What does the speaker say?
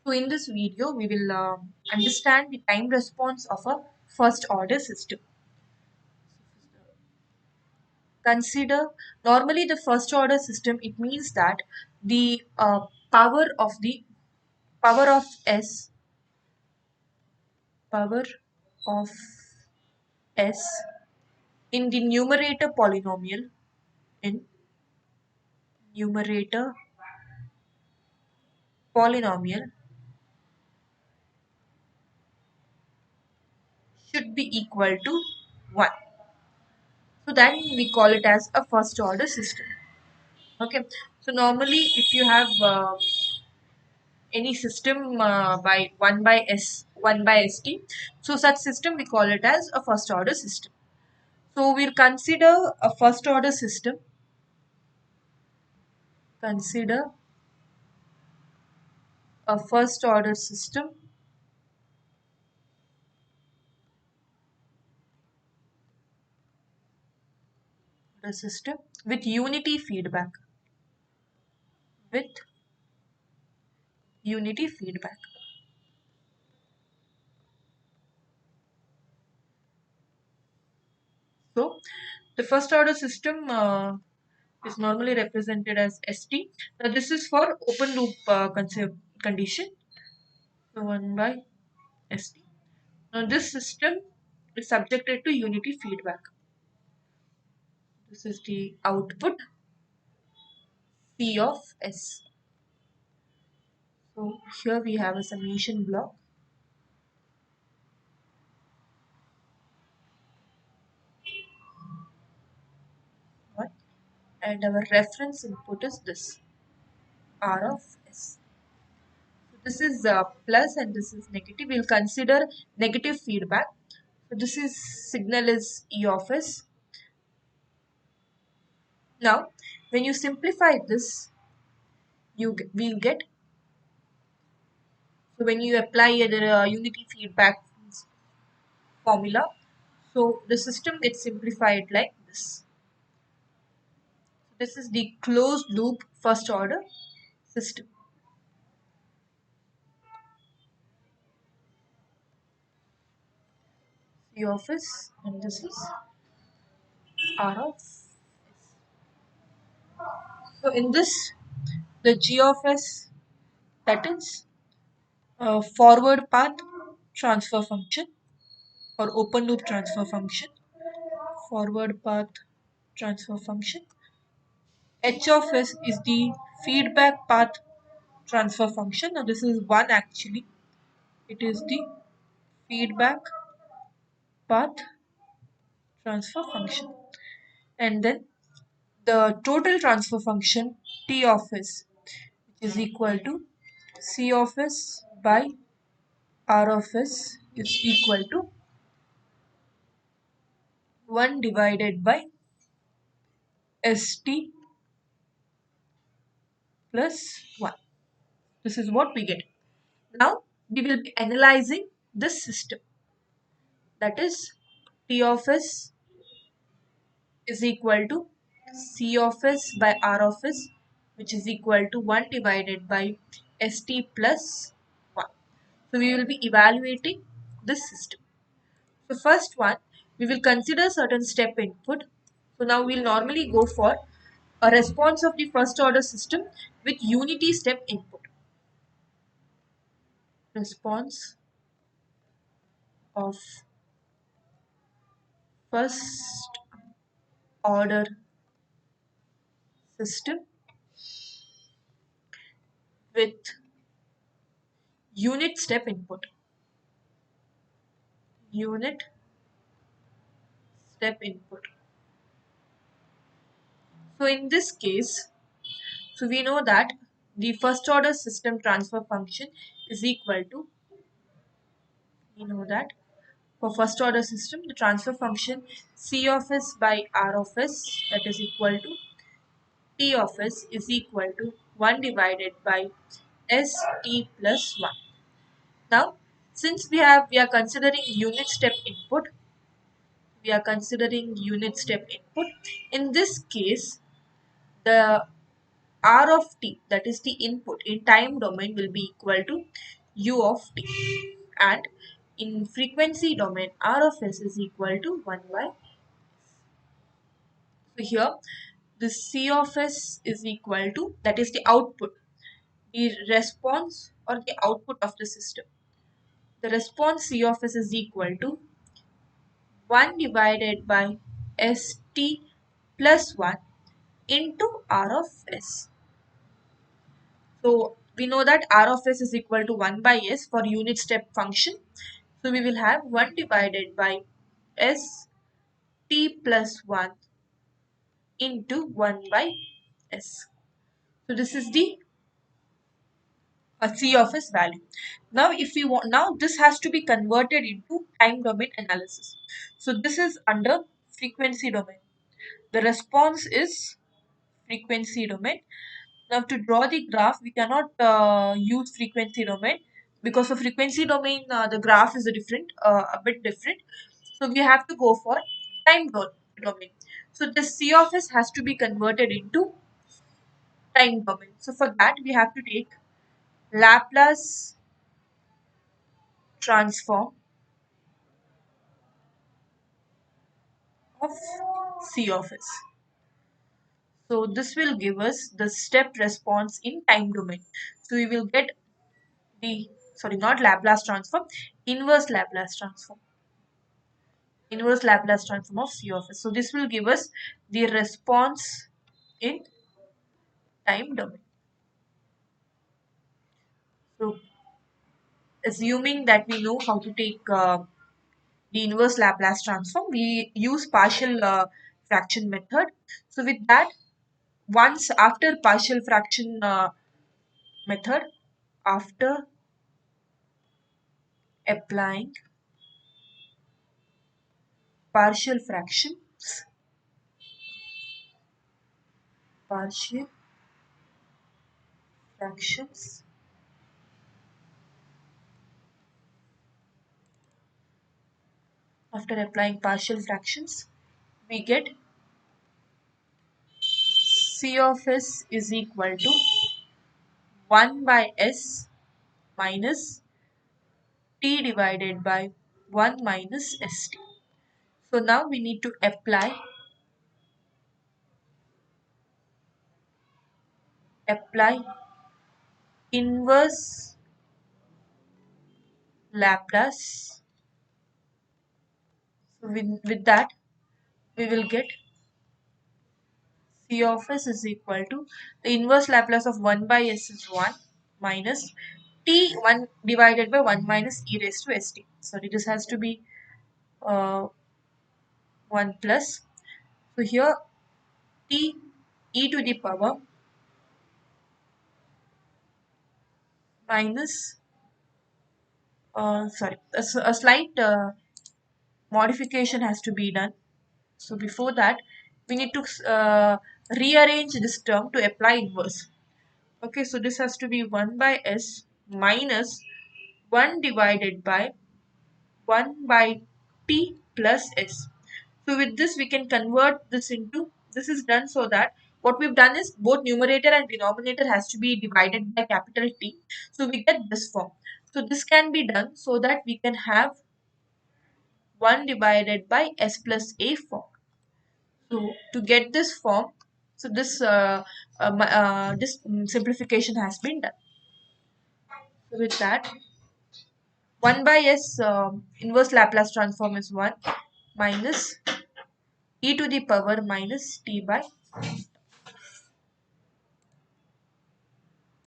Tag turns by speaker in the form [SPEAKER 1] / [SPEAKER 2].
[SPEAKER 1] So in this video, we will understand the time response of a first order system. Consider normally the first order system. It means that the power of the power of s power of s in the in numerator polynomial should be equal to 1. So then we call it as a first order system. Okay. So normally if you have any system by 1 by st, so such system we call it as a first order system. So we'll consider a first order system. Consider a first order system the system with unity feedback with unity feedback. So the first order system is normally represented as st. Now this is for open loop condition. So 1 by st. Now this system is subjected to unity feedback. This is the output P of S. So here we have a summation block. Right? And our reference input is this R of S. So this is plus and this is negative. We'll consider negative feedback. So this is signal is E of S. Now when you simplify this, we'll get, so when you apply the unity feedback formula, so the system gets simplified like this. This is the closed loop first order system. C of S and this is R of S. So in this, the G of S, that is forward path transfer function or open loop transfer function, forward path transfer function. H of S is the feedback path transfer function. Now this is one actually. It is the feedback path transfer function. And then the total transfer function T of S is equal to C of S by R of S is equal to 1 divided by ST plus 1. This is what we get. Now we will be analyzing this system. That is T of S is equal to C of S by R of S, which is equal to 1 divided by ST plus 1. So we will be evaluating this system. So first one, we will consider certain step input. So now we'll normally go for a response of the first order system with unity step input. Response of first order system with unit step input. Unit step input. So in this case, so we know that the first order system transfer function is equal to, we know that for first order system, the transfer function C of S by R of S, that is equal to T of S is equal to 1 divided by ST plus 1. Now, since we are considering unit step input, we are considering unit step input. In this case, the r of t, that is the input in time domain, will be equal to u of t, and in frequency domain r of s is equal to 1 by. So here the c of s is equal to, that is the output, the response or the output of the system. The response c of s is equal to 1 divided by st plus 1 into r of s. So we know that r of s is equal to 1 by s for unit step function. So we will have 1 divided by s t plus 1 into 1 by s. So this is the C of s value. Now if we want, now this has to be converted into time domain analysis. So this is under frequency domain. The response is frequency domain. Now to draw the graph, we cannot use frequency domain, because for frequency domain the graph is a bit different. So we have to go for domain. So the C of s has to be converted into time domain. So for that we have to take Laplace transform of C of s. So this will give us the step response in time domain. So we will get the, sorry, not Laplace transform, inverse Laplace transform. Inverse Laplace transform of C of s. So this will give us the response in time domain. So assuming that we know how to take the inverse Laplace transform, we use partial fraction method. So with that, once after partial fraction method, after applying partial fractions, partial fractions, after applying partial fractions, we get C of s is equal to 1 by s minus t divided by 1 minus st. So now we need to apply inverse Laplace. So with that we will get C of s is equal to the inverse Laplace of 1 by s is 1 minus t 1 divided by 1 minus e raised to st. Sorry, this has to be 1 plus. So here t e to the power minus, sorry, a slight modification has to be done. So before that, we need to rearrange this term to apply inverse. Okay, so this has to be 1 by s minus 1 divided by 1 by t plus s. So with this we can convert this into, this is done so that what we've done is both numerator and denominator has to be divided by capital T. So we get this form. So this can be done so that we can have 1 divided by s plus a form. So to get this form, so this simplification has been done. So with that, 1 by s inverse Laplace transform is 1 minus e to the power minus t by